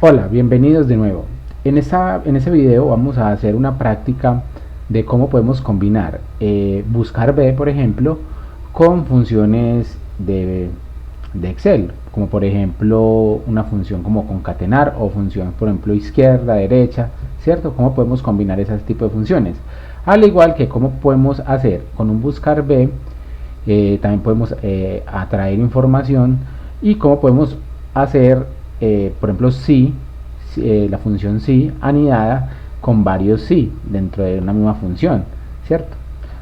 Hola, bienvenidos de nuevo. En ese video vamos a hacer una práctica de cómo podemos combinar buscar B, por ejemplo, con funciones de Excel, como por ejemplo una función como concatenar o función, por ejemplo, izquierda, derecha, ¿cierto? ¿Cómo podemos combinar ese tipo de funciones? Al igual que cómo podemos hacer con un buscar B, también podemos atraer información y cómo podemos hacer, por ejemplo, la función si anidada con varios si dentro de una misma función, ¿cierto?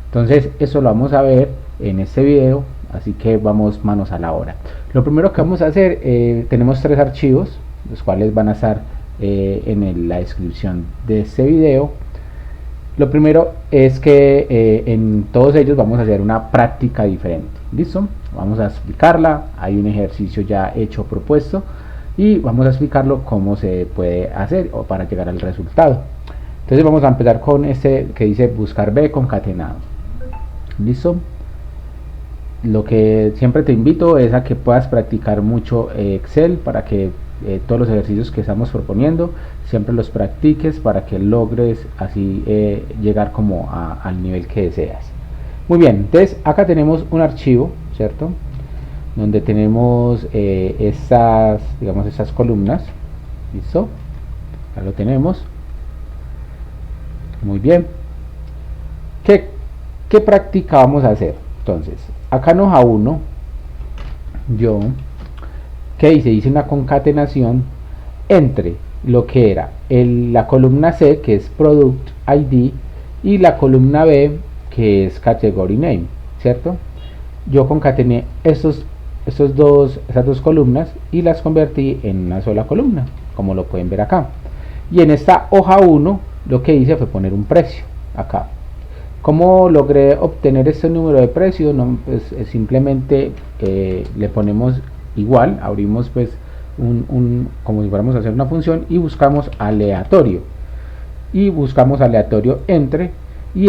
Entonces eso lo vamos a ver en este video, así que vamos manos a la obra. Lo primero que vamos a hacer, tenemos tres archivos, los cuales van a estar en la descripción de este video. Lo primero es que en todos ellos vamos a hacer una práctica diferente. ¿Listo? Vamos a explicarla. Hay un ejercicio ya hecho propuesto y vamos a explicarlo cómo se puede hacer o para llegar al resultado. Entonces vamos a empezar con este que dice buscar B concatenado. ¿Listo? Lo que siempre te invito es a que puedas practicar mucho Excel para que todos los ejercicios que estamos proponiendo siempre los practiques para que logres así llegar como al nivel que deseas. Muy bien, entonces acá tenemos un archivo, ¿cierto? Donde tenemos estas columnas. ¿Listo? Acá lo tenemos. Muy bien. ¿Qué práctica vamos a hacer? Entonces, acá en hoja 1, ¿qué hice? Hice una concatenación entre lo que era la columna C, que es Product ID, y la columna B, que es Category Name, ¿cierto? Yo concatené esas dos columnas y las convertí en una sola columna, como lo pueden ver acá. Y en esta hoja 1, lo que hice fue poner un precio acá. ¿Cómo logré obtener este número de precio? No, pues simplemente le ponemos igual, abrimos pues como si fuéramos a hacer una función y buscamos aleatorio. Y buscamos aleatorio entre, y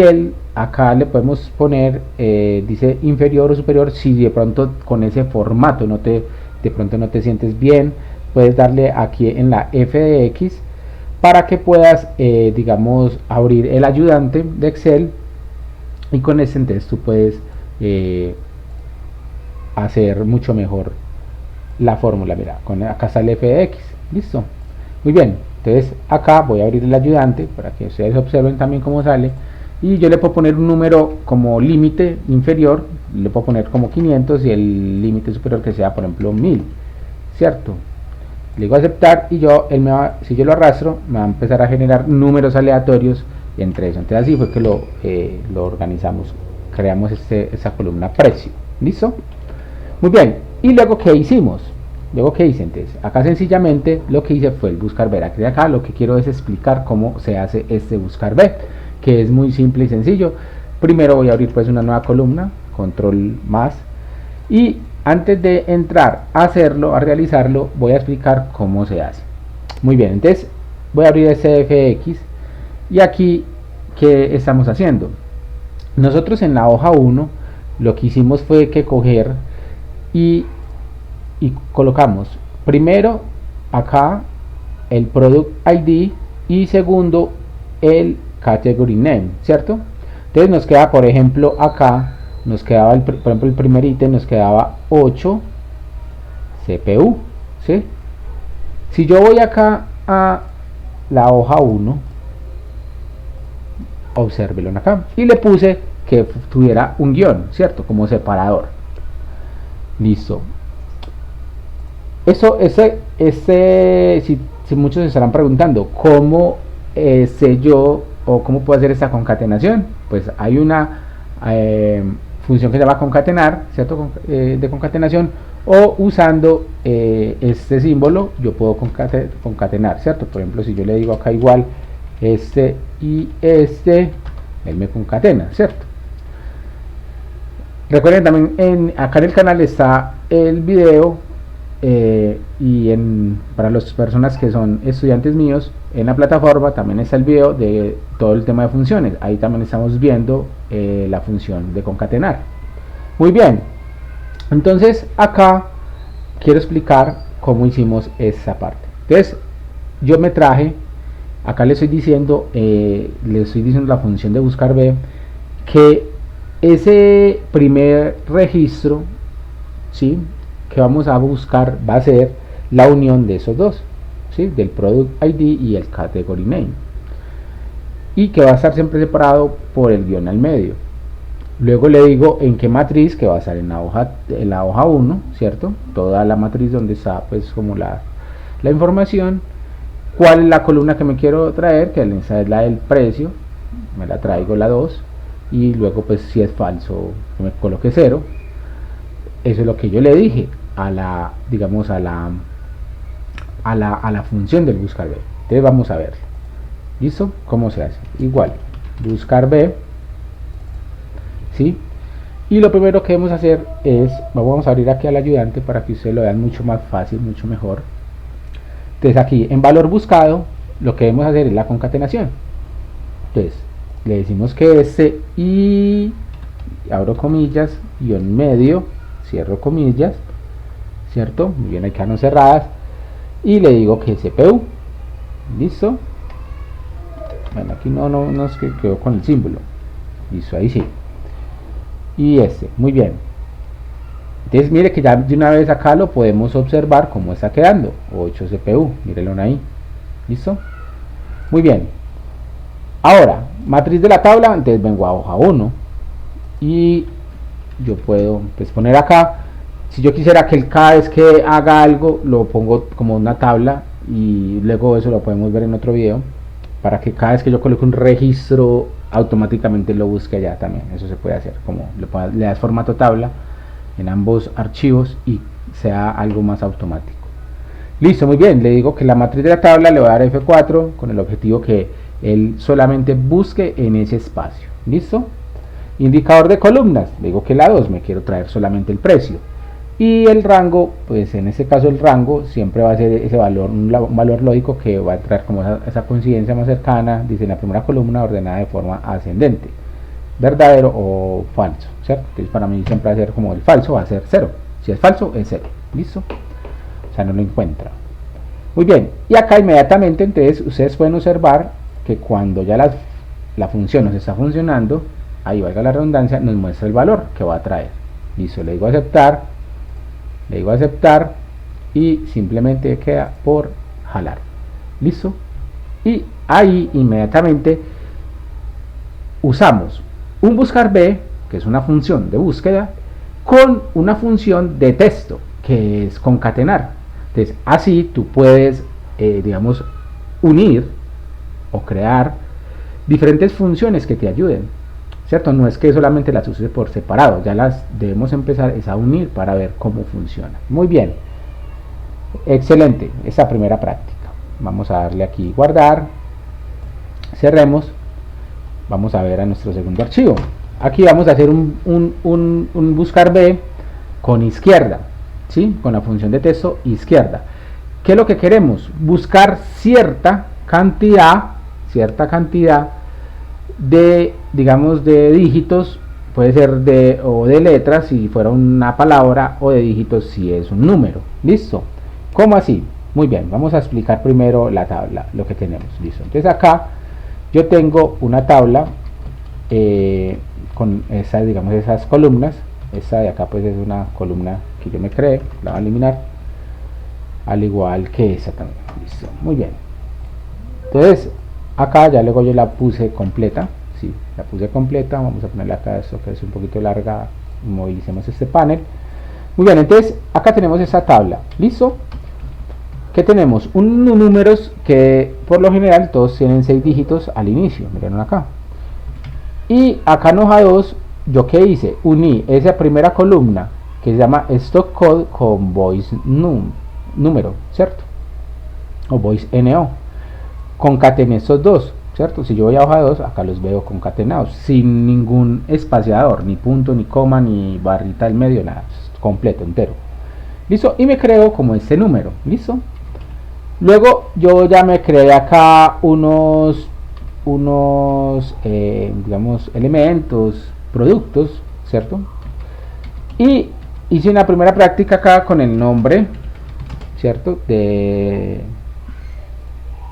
acá le podemos poner, dice inferior o superior. Si de pronto con ese formato de pronto no te sientes bien, puedes darle aquí en la F de X para que puedas, digamos, abrir el ayudante de Excel. Y con ese entonces tú puedes hacer mucho mejor la fórmula. Mira, acá está el f de x. Listo. Muy bien. Entonces acá voy a abrir el ayudante para que ustedes observen también cómo sale. Y yo le puedo poner un número como límite inferior. Le puedo poner como 500 y el límite superior que sea, por ejemplo, 1000. ¿Cierto? Le digo aceptar y si yo lo arrastro, me va a empezar a generar números aleatorios entre eso. Entonces así fue que lo organizamos, creamos esa columna precio. ¿Listo? Muy bien. Y luego ¿qué hicimos? Entonces acá sencillamente lo que hice fue el buscar B. Aquí acá lo que quiero es explicar cómo se hace este buscar B, que es muy simple y sencillo. Primero voy a abrir pues una nueva columna, control más, y antes de entrar a hacerlo, a realizarlo, voy a explicar cómo se hace. Muy bien, entonces voy a abrir este fx. Y aquí, ¿qué estamos haciendo? Nosotros en la hoja 1 lo que hicimos fue que coger y colocamos primero acá el Product ID y segundo el Category Name, ¿cierto? Entonces nos queda, por ejemplo, acá nos quedaba, por ejemplo, el primer ítem nos quedaba 8 CPU, ¿sí? Si yo voy acá a la hoja 1, obsérvelo acá, y le puse que tuviera un guión, ¿cierto? Como separador. Listo. Si muchos se estarán preguntando cómo sé yo o cómo puedo hacer esta concatenación, pues hay una función que se llama concatenar, ¿cierto? De concatenación, o usando este símbolo yo puedo concatenar, ¿cierto? Por ejemplo, si yo le digo acá igual este y este, él me concatena, ¿cierto? Recuerden también, acá en el canal está el video, para las personas que son estudiantes míos, en la plataforma también está el video de todo el tema de funciones. Ahí también estamos viendo la función de concatenar. Muy bien, entonces acá quiero explicar cómo hicimos esa parte. Entonces yo me traje, acá le estoy diciendo la función de buscar B, que ese primer registro, ¿sí?, que vamos a buscar va a ser la unión de esos dos, ¿sí?, del product ID y el category name, y que va a estar siempre separado por el guión al medio. Luego le digo en qué matriz, que va a estar en la hoja 1, ¿cierto? Toda la matriz donde está pues como la información. ¿Cuál es la columna que me quiero traer? Que es la del precio, me la traigo la 2, y luego pues si es falso me coloque 0. Eso es lo que yo le dije a la, digamos, a la función del buscar B. Entonces vamos a ver. ¿Listo? ¿Cómo se hace? Igual, buscar B, ¿sí? Y lo primero que debemos hacer es, vamos a abrir aquí al ayudante para que ustedes lo vean mucho más fácil, mucho mejor. Entonces aquí en valor buscado lo que debemos hacer es la concatenación. Entonces le decimos que y abro comillas, guión medio, cierro comillas, ¿cierto? Muy bien, hay quedan cerradas, y le digo que CPU. Listo. Bueno, aquí no es que quedó con el símbolo. Listo, ahí sí. Y muy bien. Entonces mire que ya de una vez acá lo podemos observar cómo está quedando. 8 CPU, mírenlo ahí. ¿Listo? Muy bien. Ahora, matriz de la tabla, entonces vengo a hoja 1 y yo puedo pues poner acá, si yo quisiera que cada vez que haga algo lo pongo como una tabla, y luego eso lo podemos ver en otro video, para que cada vez que yo coloque un registro automáticamente lo busque allá también. Eso se puede hacer, como le das formato tabla en ambos archivos y sea algo más automático. Listo, muy bien, le digo que la matriz de la tabla le voy a dar F4 con el objetivo que él solamente busque en ese espacio. Listo. Indicador de columnas, le digo que la 2, me quiero traer solamente el precio. Y el rango, pues en este caso el rango siempre va a ser ese valor, un valor lógico que va a traer como esa coincidencia más cercana. Dice en la primera columna ordenada de forma ascendente, verdadero o falso, ¿cierto? Entonces para mí siempre va a ser como el falso, va a ser 0. Si es falso, es 0. ¿Listo? O sea, no lo encuentra. Muy bien, y acá inmediatamente entonces ustedes pueden observar que cuando ya la función nos está funcionando, ahí valga la redundancia, nos muestra el valor que va a traer. Listo, le digo aceptar y simplemente queda por jalar. Listo. Y ahí inmediatamente usamos un buscar B, que es una función de búsqueda, con una función de texto, que es concatenar. Entonces así tú puedes digamos unir o crear diferentes funciones que te ayuden, ¿cierto? No es que solamente las uses por separado, ya las debemos empezar a unir para ver cómo funciona. Muy bien, excelente esta primera práctica. Vamos a darle aquí guardar, cerremos, vamos a ver a nuestro segundo archivo. Aquí vamos a hacer un buscar B con izquierda, ¿sí? Con la función de texto izquierda. ¿Qué es lo que queremos? Buscar cierta cantidad de, digamos, de dígitos, puede ser o de letras si fuera una palabra, o de dígitos si es un número. ¿Listo? ¿Cómo así? Muy bien, vamos a explicar primero la tabla, lo que tenemos. Listo. Entonces acá yo tengo una tabla con esas, digamos, esas columnas. Esta de acá pues es una columna que yo me creé, la voy a eliminar, al igual que esa también. Listo, muy bien. Entonces acá ya luego yo la puse completa, sí, la puse completa. Vamos a ponerle acá esto que es un poquito larga, movilicemos este panel. Muy bien, entonces acá tenemos esa tabla. Listo. ¿Qué tenemos? Números que por lo general todos tienen 6 dígitos al inicio, miren acá. Y acá en hoja 2, ¿yo qué hice? Uní esa primera columna que se llama stock code con voice número, ¿cierto? O voice no. Concatené estos dos, ¿cierto? Si yo voy a hoja 2, acá los veo concatenados, sin ningún espaciador, ni punto, ni coma, ni barrita del medio, nada, completo, entero. ¿Listo? Y me creo como este número, ¿listo? Luego yo ya me creé acá unos digamos, elementos, productos, ¿cierto? Y hice una primera práctica acá con el nombre, ¿cierto?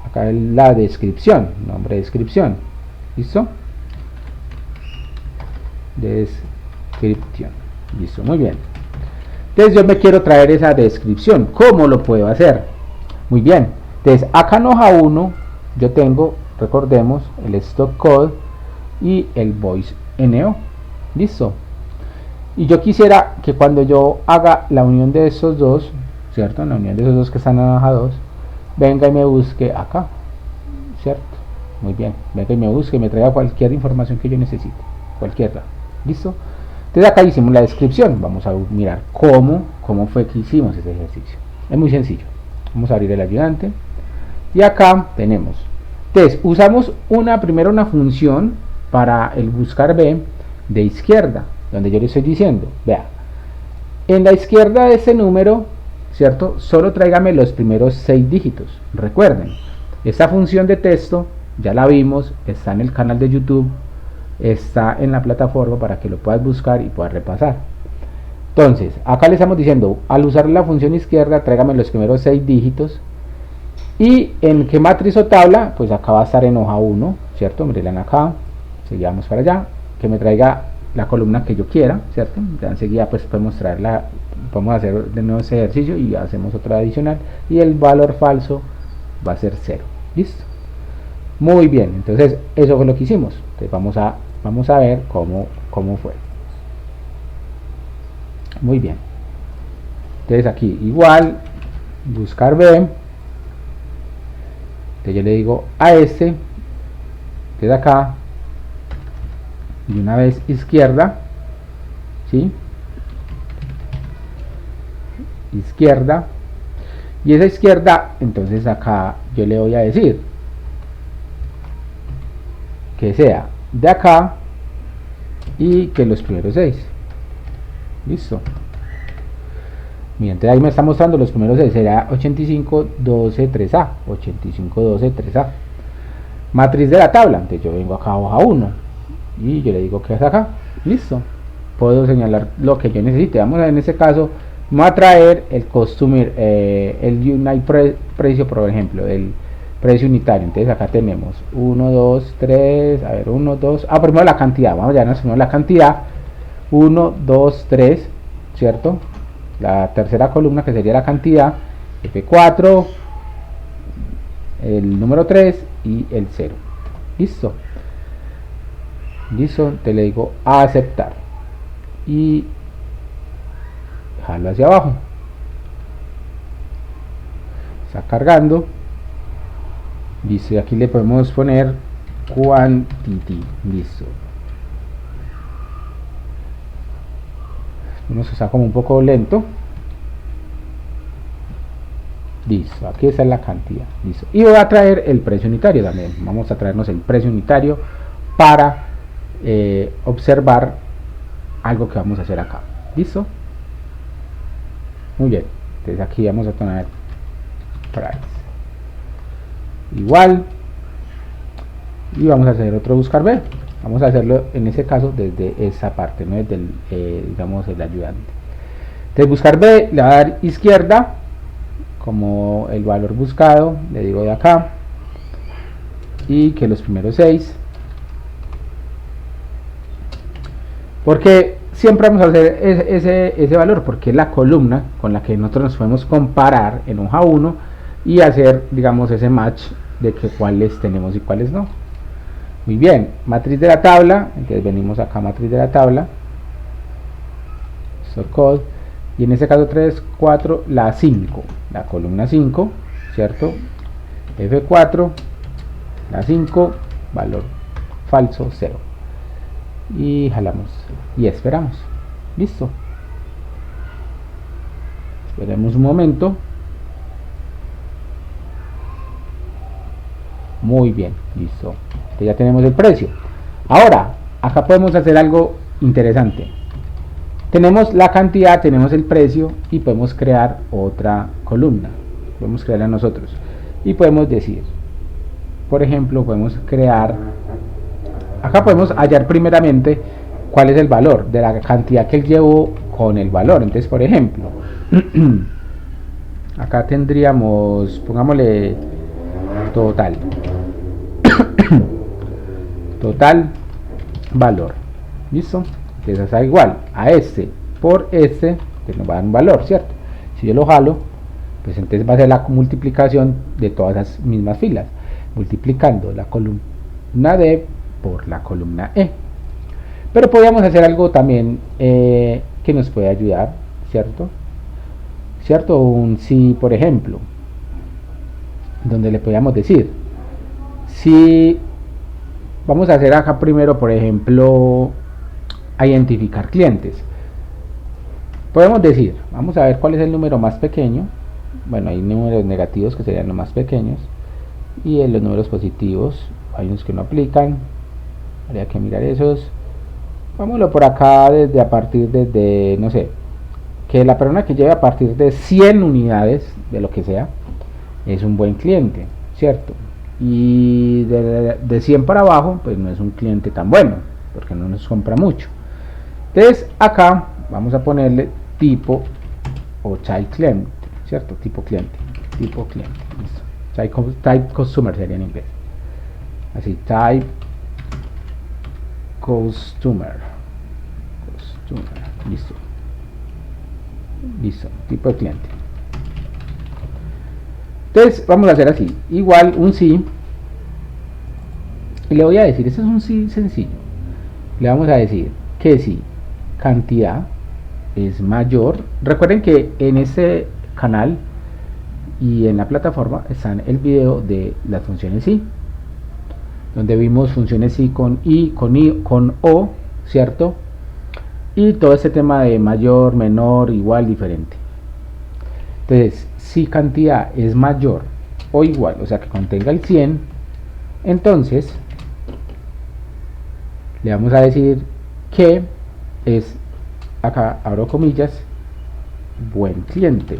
acá la descripción, nombre de descripción, ¿listo? Descripción, listo, muy bien. Entonces yo me quiero traer esa descripción, ¿cómo lo puedo hacer? Muy bien, entonces acá en hoja 1 yo tengo, recordemos, el stock code y el voice NO, listo. Y yo quisiera que cuando yo haga la unión de esos dos, ¿cierto? La unión de esos dos que están en hoja 2, venga y me busque acá, ¿cierto? Muy bien, venga y me busque y me traiga cualquier información que yo necesite, cualquiera, ¿listo? Entonces acá hicimos la descripción, vamos a mirar cómo fue que hicimos ese ejercicio. Es muy sencillo, vamos a abrir el ayudante y acá tenemos, entonces usamos primero una función para el buscar B de izquierda, donde yo le estoy diciendo, vea, en la izquierda de ese número, ¿cierto? Solo tráigame los primeros 6 dígitos. Recuerden, esta función de texto ya la vimos, está en el canal de YouTube, está en la plataforma para que lo puedas buscar y puedas repasar. Entonces, acá le estamos diciendo, al usar la función izquierda, tráigame los primeros 6 dígitos. Y en qué matriz o tabla, pues acá va a estar en hoja 1, ¿cierto? Miren acá, seguimos para allá, que me traiga la columna que yo quiera, ¿cierto? Ya enseguida pues podemos traerla, podemos hacer de nuevo ese ejercicio y hacemos otra adicional y el valor falso va a ser 0, ¿listo? Muy bien, entonces eso fue lo que hicimos. Entonces vamos a ver cómo fue. Muy bien, entonces aquí igual buscar B, entonces yo le digo a este de acá y una vez izquierda, ¿sí? Izquierda, y esa izquierda, entonces acá yo le voy a decir que sea de acá y que los primeros 6, listo. Miren, entonces ahí me está mostrando los primeros 6, será 85, 12, 3A, 85, 12, 3A. Matriz de la tabla, entonces yo vengo acá a hoja 1 y yo le digo que es acá, listo. Puedo señalar lo que yo necesite. Vamos a ver, en este caso me va a traer el customer, el unit precio, por ejemplo, el precio unitario. Entonces acá tenemos 1, 2, 3, a ver, 1, 2, primero la cantidad, vamos ya, nos la cantidad, 1, 2, 3, ¿cierto? La tercera columna que sería la cantidad, F4, el número 3 y el 0, listo. Listo, te le digo a aceptar y jalo hacia abajo, está cargando, listo, y aquí le podemos poner quantity, listo. Nos está como un poco lento, listo, aquí está la cantidad, listo, y voy a traer el precio unitario también, vamos a traernos el precio unitario para observar algo que vamos a hacer acá, listo. Muy bien, entonces aquí vamos a poner price igual y vamos a hacer otro buscar B, vamos a hacerlo en ese caso desde esa parte, no desde el, digamos, el ayudante. Entonces buscar B le va a dar izquierda como el valor buscado, le digo de acá y que los primeros 6, porque siempre vamos a hacer ese valor, porque es la columna con la que nosotros nos podemos comparar en hoja 1 y hacer, digamos, ese match de que cuáles tenemos y cuáles no. Muy bien, matriz de la tabla, entonces venimos acá, matriz de la tabla, code, y en este caso 3, 4, la 5, la columna 5, ¿cierto? F4, la 5, valor falso 0. Y jalamos y esperamos, listo. Esperemos un momento. Muy bien, listo. Entonces ya tenemos el precio. Ahora, acá podemos hacer algo interesante. Tenemos la cantidad, tenemos el precio y podemos crear otra columna. Podemos crearla nosotros. Y podemos decir, por ejemplo, podemos crear, acá podemos hallar primeramente cuál es el valor de la cantidad que él llevó con el valor. Entonces, por ejemplo, acá tendríamos, pongámosle total. Total valor. ¿Listo? Entonces da igual a este por este, que nos va a dar un valor, ¿cierto? Si yo lo jalo, pues entonces va a ser la multiplicación de todas las mismas filas, multiplicando la columna D por la columna E. Pero podríamos hacer algo también que nos puede ayudar, ¿cierto? Un si, por ejemplo, donde le podríamos decir, si vamos a hacer acá primero, por ejemplo, a identificar clientes. Podemos decir, vamos a ver cuál es el número más pequeño. Bueno, hay números negativos que serían los más pequeños, y en los números positivos hay unos que no aplican, habría que mirar esos. Vámonos por acá desde a partir de, no sé, que la persona que lleve a partir de 100 unidades de lo que sea es un buen cliente, ¿cierto? Y de 100 para abajo, pues no es un cliente tan bueno, porque no nos compra mucho. Entonces acá vamos a ponerle tipo o child client, ¿cierto? Tipo cliente, listo. Type customer sería en inglés. Así, type customer, listo, tipo de cliente. Entonces vamos a hacer así, igual un sí, y le voy a decir, este es un sí sencillo, le vamos a decir que si cantidad es mayor, recuerden que en este canal y en la plataforma están el video de las funciones sí, donde vimos funciones sí con i, con o, ¿cierto? Y todo este tema de mayor, menor, igual, diferente. Entonces, si cantidad es mayor o igual, o sea que contenga el 100, entonces le vamos a decir que es, acá abro comillas, buen cliente.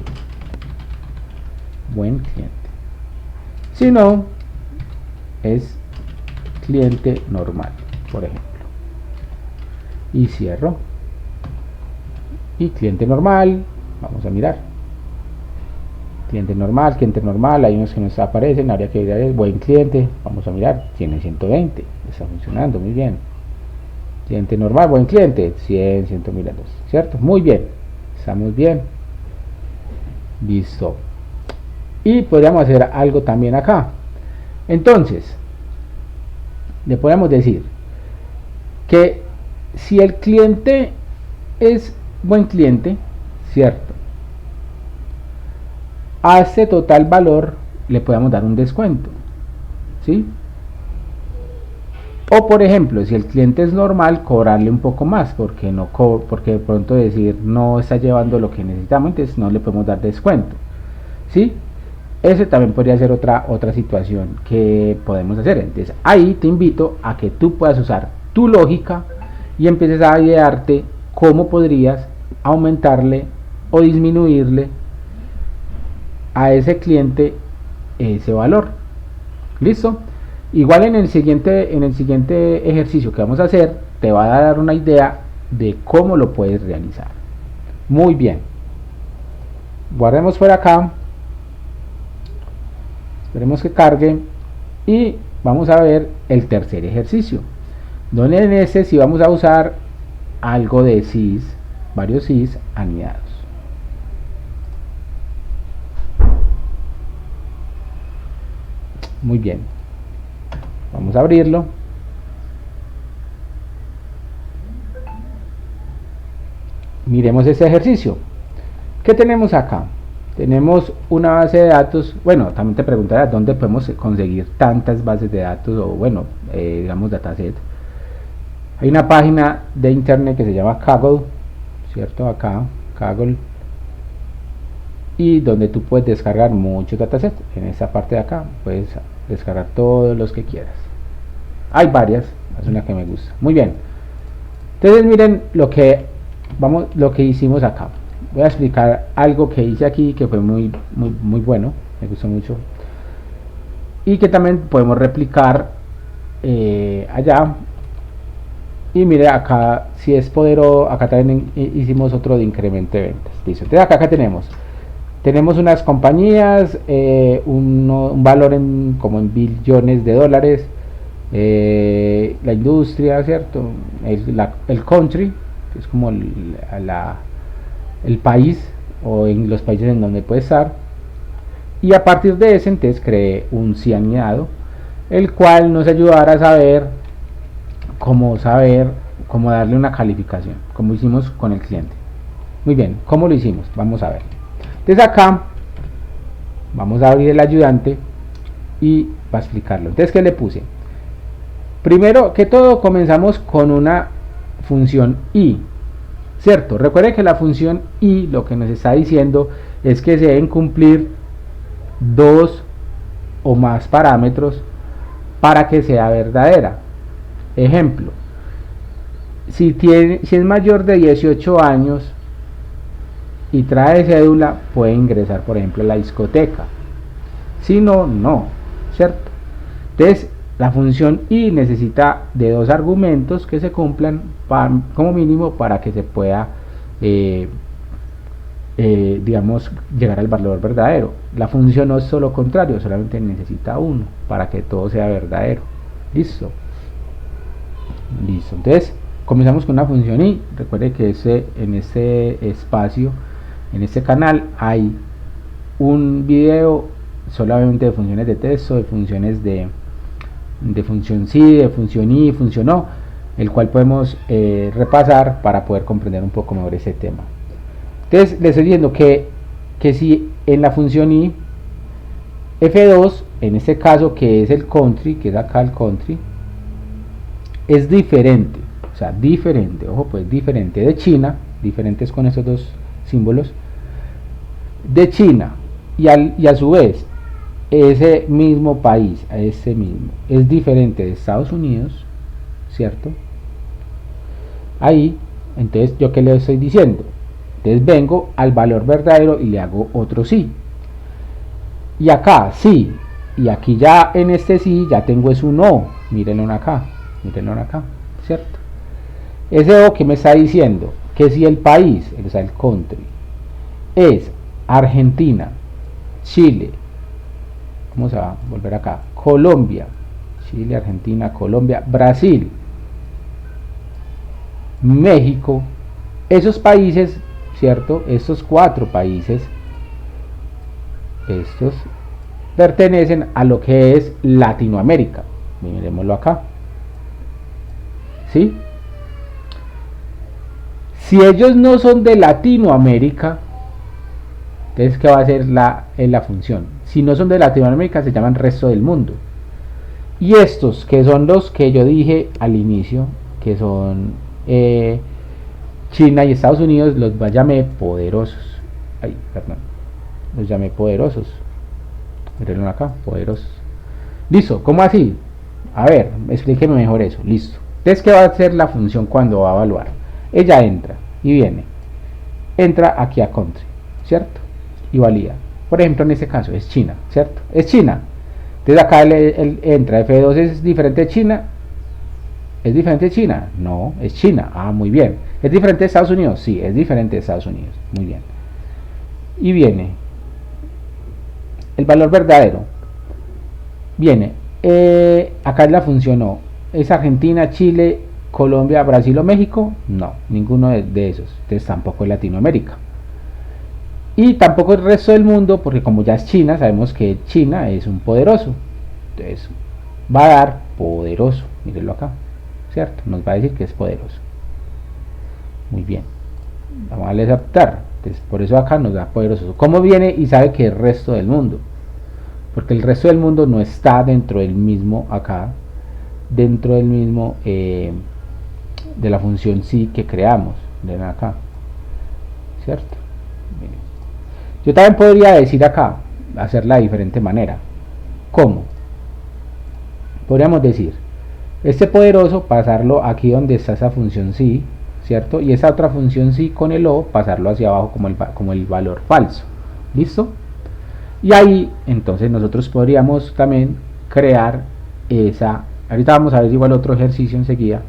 Si no, es cliente normal, por ejemplo. Y cierro. Y cliente normal, vamos a mirar. Cliente normal, hay unos que nos aparecen, habría que mirar el buen cliente, vamos a mirar, tiene 120, está funcionando muy bien. Cliente normal, buen cliente, 100, 100.000, ¿cierto? Muy bien, estamos bien. Listo. Y podríamos hacer algo también acá. Entonces, le podemos decir que si el cliente es buen cliente, ¿cierto? A este total valor le podemos dar un descuento, ¿sí? O por ejemplo, si el cliente es normal, cobrarle un poco más, porque porque de pronto decir no está llevando lo que necesitamos, entonces no le podemos dar descuento, ¿sí? Ese también podría ser otra situación que podemos hacer. Entonces ahí te invito a que tú puedas usar tu lógica y empieces a idearte cómo podrías aumentarle o disminuirle a ese cliente ese valor. ¿Listo? Igual en el siguiente ejercicio que vamos a hacer te va a dar una idea de cómo lo puedes realizar. Muy bien. Guardemos por acá. Esperemos que cargue y vamos a ver el tercer ejercicio, donde en este sí vamos a usar algo de sys, varios sys anidados. Muy bien, vamos a abrirlo. Miremos ese ejercicio. ¿Qué tenemos acá? Tenemos una base de datos. Bueno, también te preguntarás dónde podemos conseguir tantas bases de datos, o bueno, digamos dataset. Hay una página de internet que se llama Kaggle, ¿cierto? Acá, Kaggle, y donde tú puedes descargar muchos datasets. En esta parte de acá puedes descargar todos los que quieras. Hay varias, es una que me gusta. Muy bien. Entonces miren lo que hicimos acá. Voy a explicar algo que hice aquí que fue muy bueno, me gustó mucho, y que también podemos replicar allá. Y mire acá, si es poderoso, acá también hicimos otro de incremento de ventas. Listo. Entonces acá tenemos Tenemos unas compañías, un valor como en billones de dólares, la industria, ¿cierto? El country, que es como el país o en los países en donde puede estar. Y a partir de ese, entonces creé un sí anidado, el cual nos ayudará a saber cómo darle una calificación, como hicimos con el cliente. Muy bien, ¿cómo lo hicimos? Vamos a ver. Entonces acá vamos a abrir el ayudante y va a explicarlo. Entonces, ¿qué le puse? Primero que todo, comenzamos con una función i, ¿cierto? Recuerde que la función i lo que nos está diciendo es que se deben cumplir dos o más parámetros para que sea verdadera. Ejemplo, si es mayor de 18 años y trae cédula, puede ingresar, por ejemplo, a la discoteca. Si no, no, ¿cierto? Entonces, la función i necesita de dos argumentos que se cumplan como mínimo para que se pueda, digamos, llegar al valor verdadero. La función no es solo contrario, solamente necesita uno para que todo sea verdadero. Listo. Listo. Entonces, comenzamos con una función i. Recuerde que en este espacio, en este canal, hay un video solamente de funciones de texto, de funciones de función sí, de función i, función no, el cual podemos repasar para poder comprender un poco mejor ese tema. Entonces les estoy diciendo que si en la función i f2, en este caso que es el country, que es acá el country, es diferente, o sea, diferente, ojo pues, diferente de China, diferentes con esos dos símbolos, de China, y a su vez ese mismo país, ese mismo, es diferente de Estados Unidos, ¿cierto? Ahí, entonces, ¿yo qué le estoy diciendo? Entonces vengo al valor verdadero y le hago otro sí. Y acá, sí. Y aquí ya en este sí, ya tengo es un no. Mírenlo acá, ¿cierto? Ese o que me está diciendo que si el país, o sea, el country, es Argentina, Chile, vamos a volver acá, Colombia, Chile, Argentina, Colombia, Brasil, México, esos países, ¿cierto? Estos 4 países, estos pertenecen a lo que es Latinoamérica. Miremoslo acá. ¿Sí? Si ellos no son de Latinoamérica, entonces, ¿qué va a ser la función? Si no son de Latinoamérica, se llaman resto del mundo. Y estos, que son los que yo dije al inicio, que son China y Estados Unidos, los llamé poderosos. Ay, perdón. Los llamé poderosos. Mírenlo acá, poderosos. Listo, ¿cómo así? A ver, explíqueme mejor eso. Listo. Entonces, ¿qué va a hacer la función cuando va a evaluar? Ella entra y viene. Entra aquí a country, ¿cierto? Y valida. Por ejemplo, en este caso es China, ¿cierto? Es China. Entonces acá entra F2, ¿es diferente de China? ¿Es diferente de China? No, es China. Ah, muy bien. ¿Es diferente de Estados Unidos? Sí, es diferente de Estados Unidos. Muy bien. Y viene el valor verdadero. Viene. Acá es la función O. ¿Es Argentina, Chile, Colombia, Brasil o México? No, ninguno de esos. Entonces tampoco es Latinoamérica. Y tampoco el resto del mundo, porque como ya es China, sabemos que China es un poderoso. Entonces va a dar poderoso. Mírenlo acá, ¿cierto? Nos va a decir que es poderoso. Muy bien. Vamos a darle a aceptar. Entonces, por eso acá nos da poderoso. ¿Cómo viene y sabe que es el resto del mundo? Porque el resto del mundo no está dentro del mismo acá, dentro del mismo de la función sí que creamos. Ven acá, ¿cierto? Miren. Yo también podría decir acá, hacerla de diferente manera. ¿Cómo? Podríamos decir, este poderoso pasarlo aquí donde está esa función sí, ¿cierto? Y esa otra función sí con el O pasarlo hacia abajo como el valor falso. ¿Listo? Y ahí entonces nosotros podríamos también crear esa, ahorita vamos a ver igual otro ejercicio enseguida,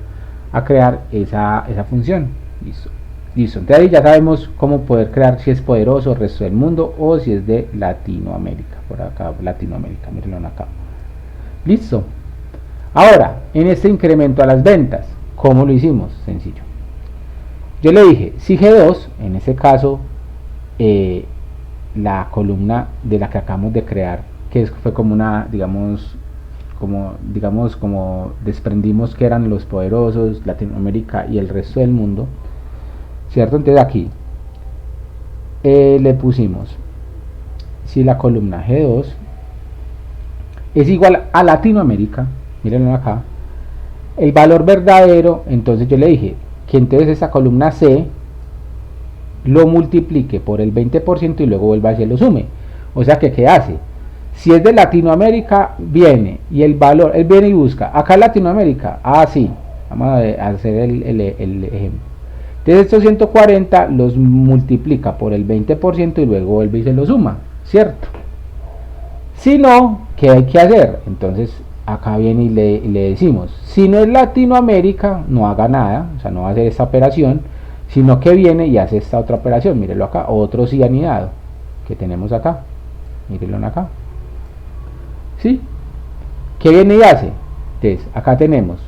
a crear esa función. Listo. Listo, entonces ahí ya sabemos cómo poder crear si es poderoso el resto del mundo o si es de Latinoamérica. Por acá, Latinoamérica, mírenlo acá. Listo. Ahora, en este incremento a las ventas, ¿cómo lo hicimos? Sencillo. Yo le dije, si G2, en ese caso, la columna de la que acabamos de crear, que fue como una, digamos, como desprendimos que eran los poderosos, Latinoamérica y el resto del mundo, ¿cierto? Entonces aquí le pusimos, si la columna G2 es igual a Latinoamérica, mírenlo acá, el valor verdadero, entonces yo le dije que entonces esa columna C lo multiplique por el 20% y luego vuelva y lo sume. O sea que, ¿qué hace? Si es de Latinoamérica, viene y el valor, él viene y busca, acá Latinoamérica, sí, vamos a hacer el ejemplo. Entonces estos 140 los multiplica por el 20% y luego vuelve y se lo suma, ¿cierto? Si no, ¿qué hay que hacer? Entonces acá viene y le decimos, si no es Latinoamérica, no haga nada, o sea, no va a hacer esta operación, sino que viene y hace esta otra operación, mírenlo acá, otro cianidado que tenemos acá, mírenlo acá, ¿sí? ¿Qué viene y hace? Entonces acá tenemos,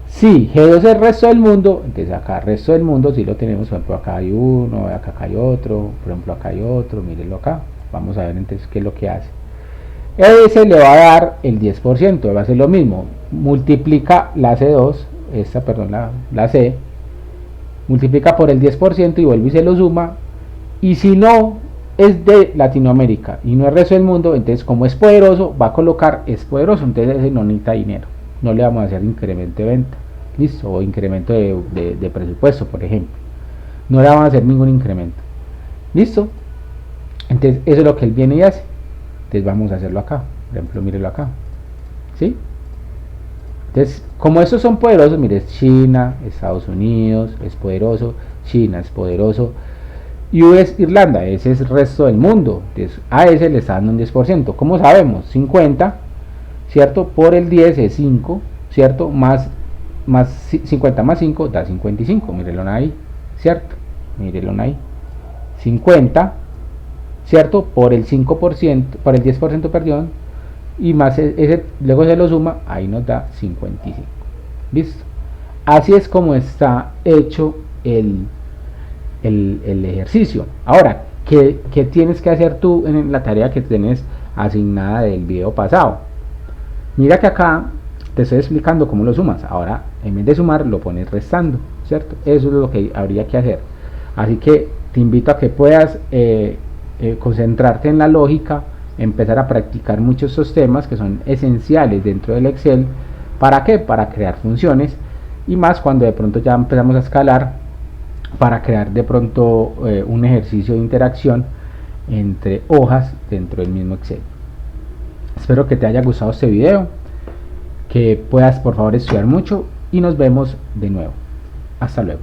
si G2 es el resto del mundo, entonces acá el resto del mundo si lo tenemos, por ejemplo acá hay uno, acá hay otro, por ejemplo acá hay otro, mírenlo acá, vamos a ver entonces qué es lo que hace. Ese le va a dar el 10%, va a ser lo mismo, multiplica la C2, la C, multiplica por el 10% y vuelve y se lo suma, y si no es de Latinoamérica y no es el resto del mundo, entonces como es poderoso, va a colocar es poderoso, entonces ese no necesita dinero, no le vamos a hacer incremento de venta, listo, o incremento de presupuesto, por ejemplo, no le vamos a hacer ningún incremento, listo, entonces eso es lo que él viene y hace. Entonces vamos a hacerlo acá, por ejemplo, mírenlo acá, ¿sí? Entonces, como estos son poderosos, mire, China, Estados Unidos es poderoso, China es poderoso, US Irlanda, ese es el resto del mundo, entonces a ese le está dando un 10%, ¿cómo sabemos? 50, ¿cierto? Por el 10 es 5, ¿cierto? Más 50 más 5 da 55, mírenlo ahí, ¿cierto? Mírenlo ahí, 50, ¿cierto? Por el 5%, por el 10%, perdón, y más ese, luego se lo suma, ahí nos da 55. ¿Listo? Así es como está hecho el ejercicio. Ahora, ¿qué tienes que hacer tú en la tarea que tienes asignada del video pasado? Mira que acá te estoy explicando cómo lo sumas. Ahora, en vez de sumar, lo pones restando, ¿cierto? Eso es lo que habría que hacer. Así que te invito a que puedas concentrarte en la lógica, empezar a practicar muchos estos temas que son esenciales dentro del Excel. ¿Para qué? Para crear funciones, y más cuando de pronto ya empezamos a escalar, para crear de pronto un ejercicio de interacción entre hojas dentro del mismo Excel. Espero que te haya gustado este video, que puedas por favor estudiar mucho y nos vemos de nuevo. Hasta luego.